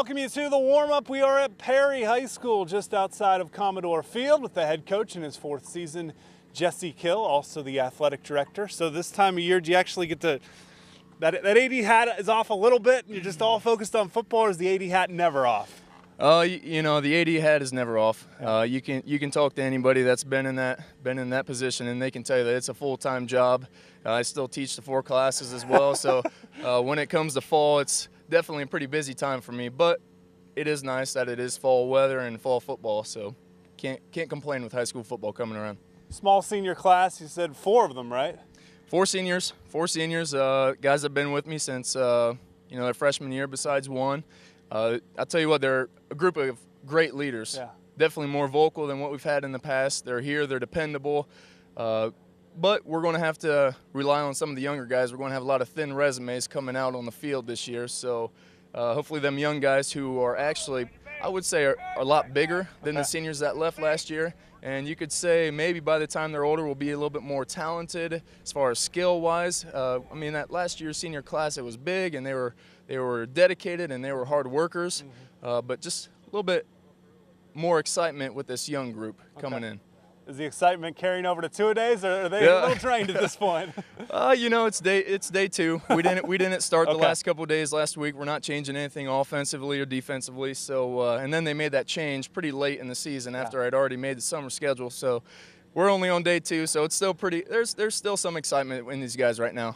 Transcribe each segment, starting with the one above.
welcome you to the warm-up. We are at Perry High School, just outside of Commodore Field, with the head coach in his fourth season, Jesse Kill, also the athletic director. So this time of year, do you actually get to, that AD hat is off a little bit, and you're just all focused on football, or is the AD hat never off? You know, the AD hat is never off. You can talk to anybody that's been in that position, and they can tell you that it's a full-time job. I still teach the 4 classes as well, so when it comes to fall, it's definitely a pretty busy time for me. But it is nice that it is fall weather and fall football, so can't complain with high school football coming around. Small senior class, you said 4 of them, right? 4 seniors. Guys that have been with me since their freshman year. Besides one. I'll tell you what, they're a group of great leaders. Yeah. Definitely more vocal than what we've had in the past. They're here, they're dependable. But we're going to have to rely on some of the younger guys. We're going to have a lot of thin resumes coming out on the field this year. So hopefully them young guys who are actually, I would say, are a lot bigger than the seniors that left last year. And you could say maybe by the time they're older, we'll be a little bit more talented as far as skill-wise. I mean, that last year's senior class, it was big, and they were dedicated and they were hard workers. But just a little bit more excitement with this young group coming in. Is the excitement carrying over to 2-a-days, or are they a little drained at this point? It's day 2. We didn't start the last couple of days last week. We're not changing anything offensively or defensively. So and then they made that change pretty late in the season after I'd already made the summer schedule. So we're only on day 2, so it's still pretty. There's still some excitement in these guys right now.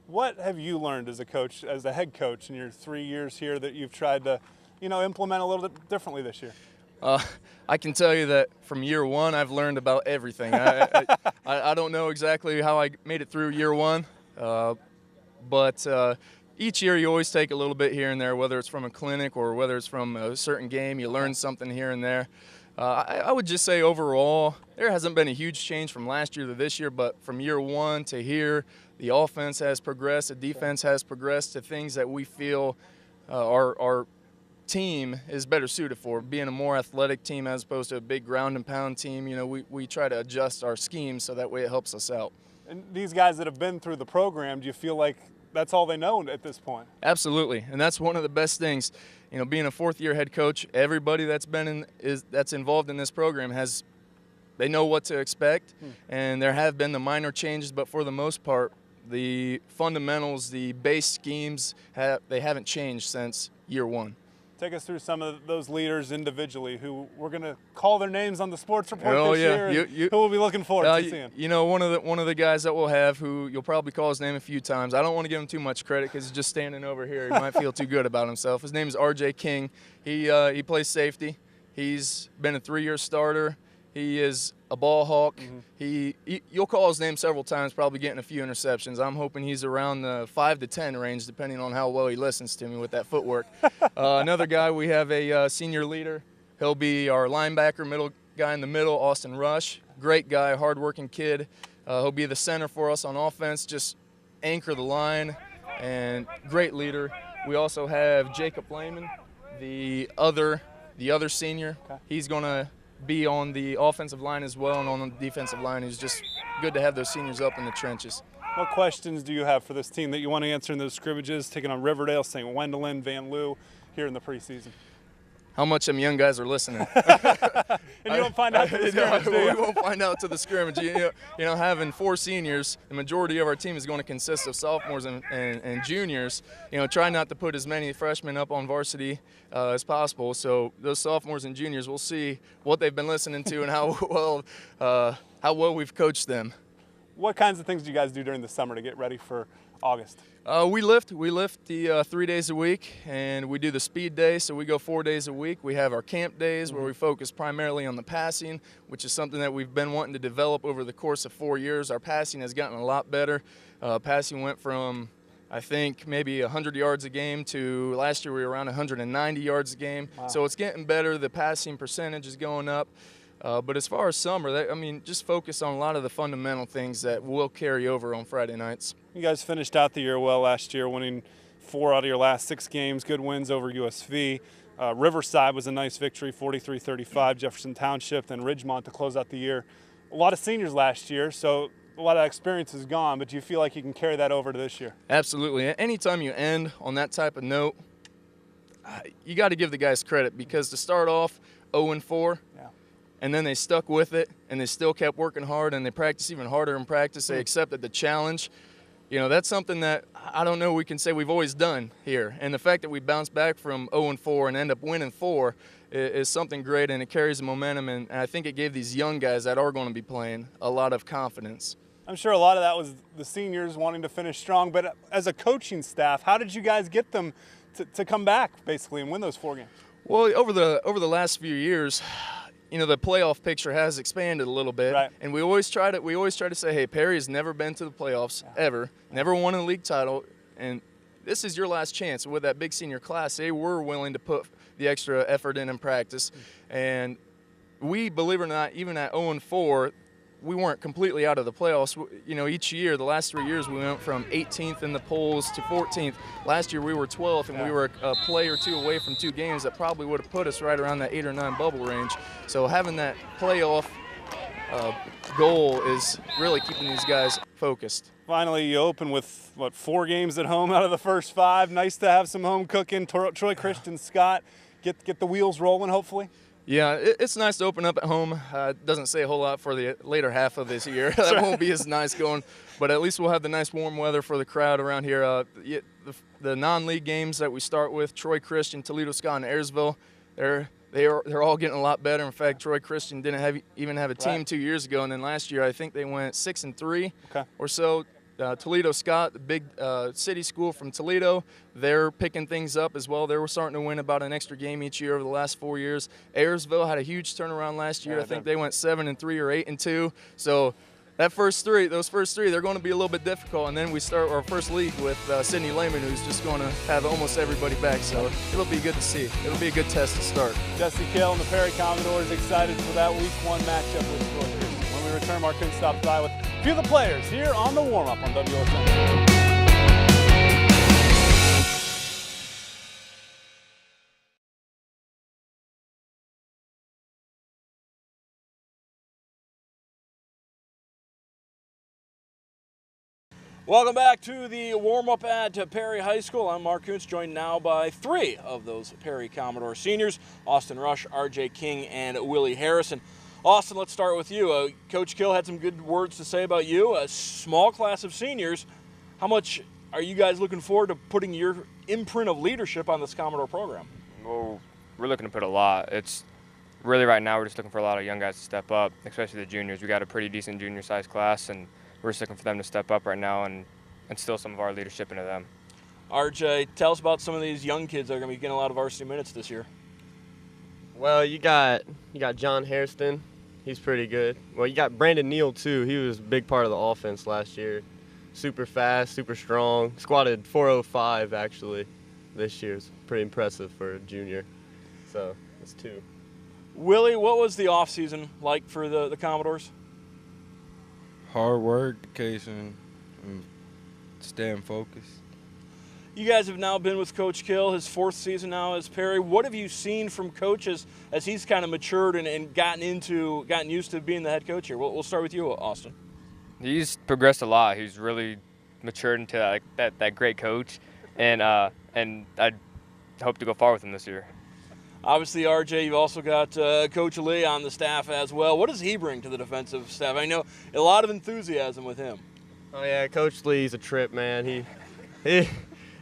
What have you learned as a coach, as a head coach, in your 3 years here that you've tried to, implement a little bit differently this year? I can tell you that from year 1, I've learned about everything. I don't know exactly how I made it through year 1, but each year you always take a little bit here and there, whether it's from a clinic or whether it's from a certain game. You learn something here and there. I would just say overall, there hasn't been a huge change from last year to this year, but from year 1 to here, the offense has progressed, the defense has progressed to things that we feel our team is better suited for, being a more athletic team as opposed to a big ground and pound team. We try to adjust our scheme so that way it helps us out. And these guys that have been through the program, do you feel like that's all they know at this point? Absolutely, and that's one of the best things. Being a 4th-year head coach, everybody that's that's involved in this program they know what to expect, and there have been the minor changes, but for the most part, the fundamentals, the base schemes, they haven't changed since year 1. Take us through some of those leaders individually who we're going to call their names on the sports report this year, and who we'll be looking forward to seeing. One of the guys that we'll have, who you'll probably call his name a few times. I don't want to give him too much credit because he's just standing over here. He might feel too good about himself. His name is R.J. King. He plays safety. He's been a 3-year starter. He is a ball hawk. You'll call his name several times, probably getting a few interceptions. I'm hoping he's around the 5 to 10 range, depending on how well he listens to me with that footwork. Another guy, we have a senior leader. He'll be our linebacker, middle guy in the middle, Austin Rush. Great guy, hardworking kid. He'll be the center for us on offense, just anchor the line, and great leader. We also have Jacob Lehman, the other senior. He's going to be on the offensive line as well, and on the defensive line. It's just good to have those seniors up in the trenches. What questions do you have for this team that you want to answer in those scrimmages, taking on Riverdale, St. Wendolin, Van Loo here in the preseason? How much them young guys are listening. And you don't find out to the scrimmage, do you? We won't find out to the scrimmage. Having 4 seniors, the majority of our team is going to consist of sophomores and juniors. Try not to put as many freshmen up on varsity as possible. So those sophomores and juniors, we'll see what they've been listening to and how well we've coached them. What kinds of things do you guys do during the summer to get ready for August? We lift the 3 days a week, and we do the speed day, so we go 4 days a week. We have our camp days where we focus primarily on the passing, which is something that we've been wanting to develop over the course of 4 years. Our passing has gotten a lot better. Passing went from, I think, maybe 100 yards a game to last year we were around 190 yards a game. Wow. So it's getting better. The passing percentage is going up. But as far as summer, just focus on a lot of the fundamental things that will carry over on Friday nights. You guys finished out the year well last year, winning 4 out of your last 6 games, good wins over USV. Riverside was a nice victory, 43-35, Jefferson Township, then Ridgemont to close out the year. A lot of seniors last year, so a lot of experience is gone, but do you feel like you can carry that over to this year? Absolutely. Anytime you end on that type of note, you got to give the guys credit, because to start off 0-4, and then they stuck with it, and they still kept working hard, and they practiced even harder in practice. They accepted the challenge. You know, that's something that I don't know we can say we've always done here. And the fact that we bounced back from 0-4 and end up winning 4 is something great, and it carries the momentum. And I think it gave these young guys that are going to be playing a lot of confidence. I'm sure a lot of that was the seniors wanting to finish strong, but as a coaching staff, how did you guys get them to come back basically and win those 4 games? Well, over the last few years, you know, the playoff picture has expanded a little bit, right. And we always try to say, hey, Perry has never been to the playoffs ever, never won a league title, and this is your last chance. With that big senior class, they were willing to put the extra effort in practice, and we, believe it or not, even at 0-4, we weren't completely out of the playoffs. You know, each year, the last 3 years, we went from 18th in the polls to 14th. Last year, we were 12th, and we were a play or 2 away from 2 games that probably would have put us right around that 8 or 9 bubble range. So having that playoff goal is really keeping these guys focused. Finally, you open with, 4 games at home out of the first 5. Nice to have some home cooking. Troy Christian, Scott, get the wheels rolling, hopefully. Yeah, it's nice to open up at home. It doesn't say a whole lot for the later half of this year. That won't be as nice going, but at least we'll have the nice warm weather for the crowd around here. The non-league games that we start with, Troy Christian, Toledo Scott, and Ayersville, they're all getting a lot better. In fact, Troy Christian didn't even have a team 2 years ago, and then last year I think they went 6-3 or so. Toledo Scott, the big city school from Toledo, they're picking things up as well. They were starting to win about an extra game each year over the last 4 years. Ayersville had a huge turnaround last year. I think they went 7-3 or 8-2. So those first three, they're going to be a little bit difficult. And then we start our first league with Sidney Lehman, who's just going to have almost everybody back. So it'll be good to see. It'll be a good test to start. Jesse Kill and the Perry Commodores excited for that Week 1 matchup with Troy Christian. When we return, Mark Kuhn stops by with a few of the players here on the warm-up on WSN. Welcome back to the warm-up at Perry High School. I'm Mark Kuntz, joined now by 3 of those Perry Commodore seniors, Austin Rush, RJ King, and Willie Harrison. Austin, let's start with you. Coach Kill had some good words to say about you. A small class of seniors. How much are you guys looking forward to putting your imprint of leadership on this Commodore program? Well, we're looking to put a lot. It's really right now we're just looking for a lot of young guys to step up, especially the juniors. We got a pretty decent junior-sized class, and we're just looking for them to step up right now and instill some of our leadership into them. RJ, tell us about some of these young kids that are going to be getting a lot of varsity minutes this year. Well, you got John Hairston. He's pretty good. Well, you got Brandon Neal, too. He was a big part of the offense last year. Super fast, super strong. Squatted 405, actually, this year. It's pretty impressive for a junior. So, that's 2. Willie, what was the offseason like for the Commodores? Hard work, dedication, and staying focused. You guys have now been with Coach Kill, his 4th season now as Perry. What have you seen from coaches as he's kind of matured and gotten used to being the head coach here? We'll start with you, Austin. He's progressed a lot. He's really matured into that great coach, and I hope to go far with him this year. Obviously, RJ, you've also got Coach Lee on the staff as well. What does he bring to the defensive staff? I know a lot of enthusiasm with him. Oh, yeah, Coach Lee's a trip, man.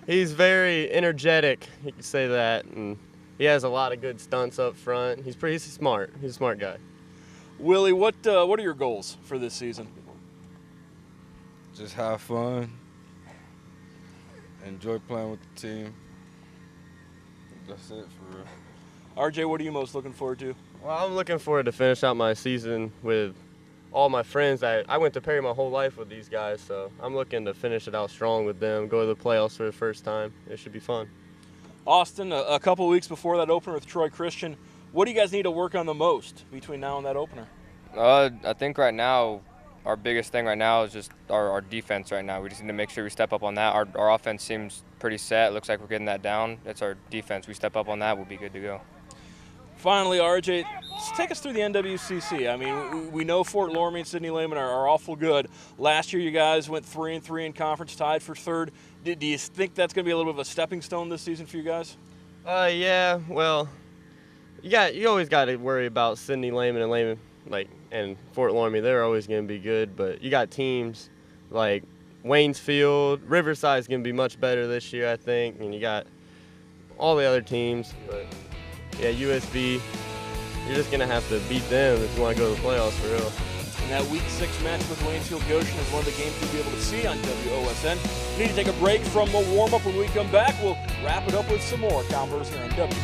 He's very energetic, you can say that, and he has a lot of good stunts up front. He's smart. He's a smart guy. Willie, what are your goals for this season? Just have fun, enjoy playing with the team. That's it for real. RJ, what are you most looking forward to? Well, I'm looking forward to finish out my season with all my friends. I went to Perry my whole life with these guys, so I'm looking to finish it out strong with them, go to the playoffs for the first time. It should be fun. Austin, a couple weeks before that opener with Troy Christian, what do you guys need to work on the most between now and that opener? I think right now our biggest thing right now is just our defense right now. We just need to make sure we step up on that. Our offense seems pretty set. It looks like we're getting that down. It's our defense. We step up on that, we'll be good to go. Finally, RJ, take us through the NWCC. I mean, we know Fort Loramie and Sidney Lehman are awful good. Last year, you guys went 3-3 in conference, tied for 3rd. Do you think that's going to be a little bit of a stepping stone this season for you guys? Yeah. Well, you always got to worry about Sidney Lehman and and Fort Laramie. They're always going to be good, but you got teams like Waynesfield, Riverside's going to be much better this year, I think, and you got all the other teams. But yeah, USB, you're just going to have to beat them if you want to go to the playoffs for real. And that Week 6 match with Waynesfield Goshen is one of the games you'll be able to see on WOSN. We need to take a break from the warm-up. When we come back, we'll wrap it up with some more Converse here on W.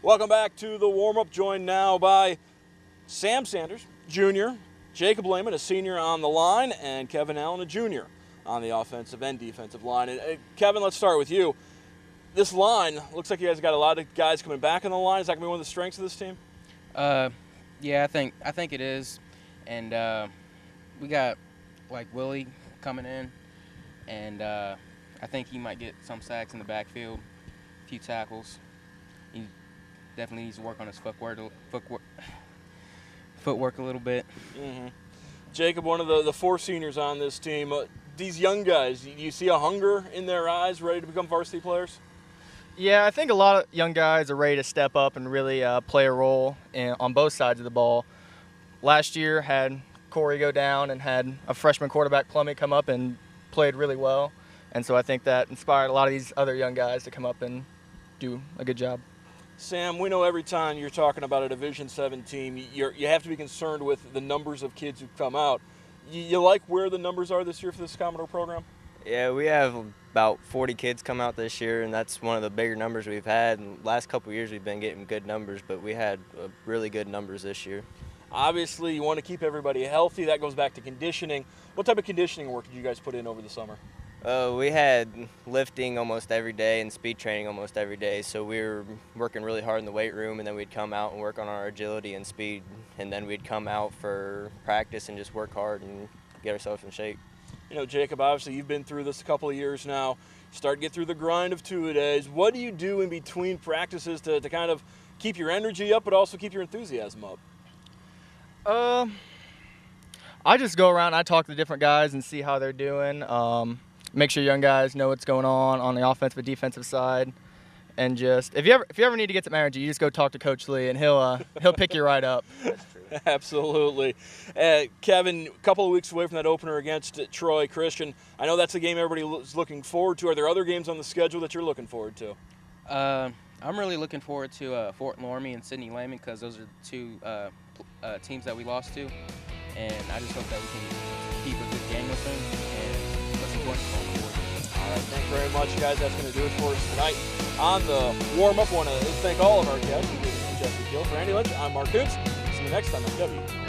Welcome back to the warm-up, joined now by Sam Sanders, junior, Jacob Lehman, a senior on the line, and Kevin Allen, a junior on the offensive and defensive line. And Kevin, let's start with you. This line, looks like you guys got a lot of guys coming back on the line. Is that going to be one of the strengths of this team? Yeah, I think it is. And we got, like, Willie coming in, and I think he might get some sacks in the backfield, a few tackles. He definitely needs to work on his footwork a little bit. Mm-hmm. Jacob, one of the four seniors on this team, these young guys, do you see a hunger in their eyes, ready to become varsity players? Yeah, I think a lot of young guys are ready to step up and really play a role on both sides of the ball. Last year had Corey go down and had a freshman quarterback, Plummet, come up and played really well. And so I think that inspired a lot of these other young guys to come up and do a good job. Sam, we know every time you're talking about a Division VII team, you have to be concerned with the numbers of kids who come out. You like where the numbers are this year for this Commodore program? Yeah, we have about 40 kids come out this year, and that's one of the bigger numbers we've had. In the last couple of years, we've been getting good numbers, but we had really good numbers this year. Obviously, you want to keep everybody healthy. That goes back to conditioning. What type of conditioning work did you guys put in over the summer? We had lifting almost every day and speed training almost every day, so we were working really hard in the weight room, and then we'd come out and work on our agility and speed, and then we'd come out for practice and just work hard and get ourselves in shape. You know, Jacob, obviously you've been through this a couple of years now. Start to get through the grind of two-a-days. What do you do in between practices to kind of keep your energy up but also keep your enthusiasm up? I just go around, I talk to the different guys and see how they're doing. Make sure young guys know what's going on the offensive and defensive side. And just if you ever need to get some energy, you just go talk to Coach Lee and he'll pick you right up. Absolutely. Kevin, a couple of weeks away from that opener against Troy Christian. I know that's a game everybody is looking forward to. Are there other games on the schedule that you're looking forward to? I'm really looking forward to Fort Laramie and Sidney Lehman because those are the two teams that we lost to. And I just hope that we can keep a good game with them and put some points on the board. All right, thank you very much, guys. That's going to do it for us tonight on the warm-up. I want to thank all of our guests, including Jesse Gill. For Andy Lynch, I'm Mark Koontz. See you next time on W.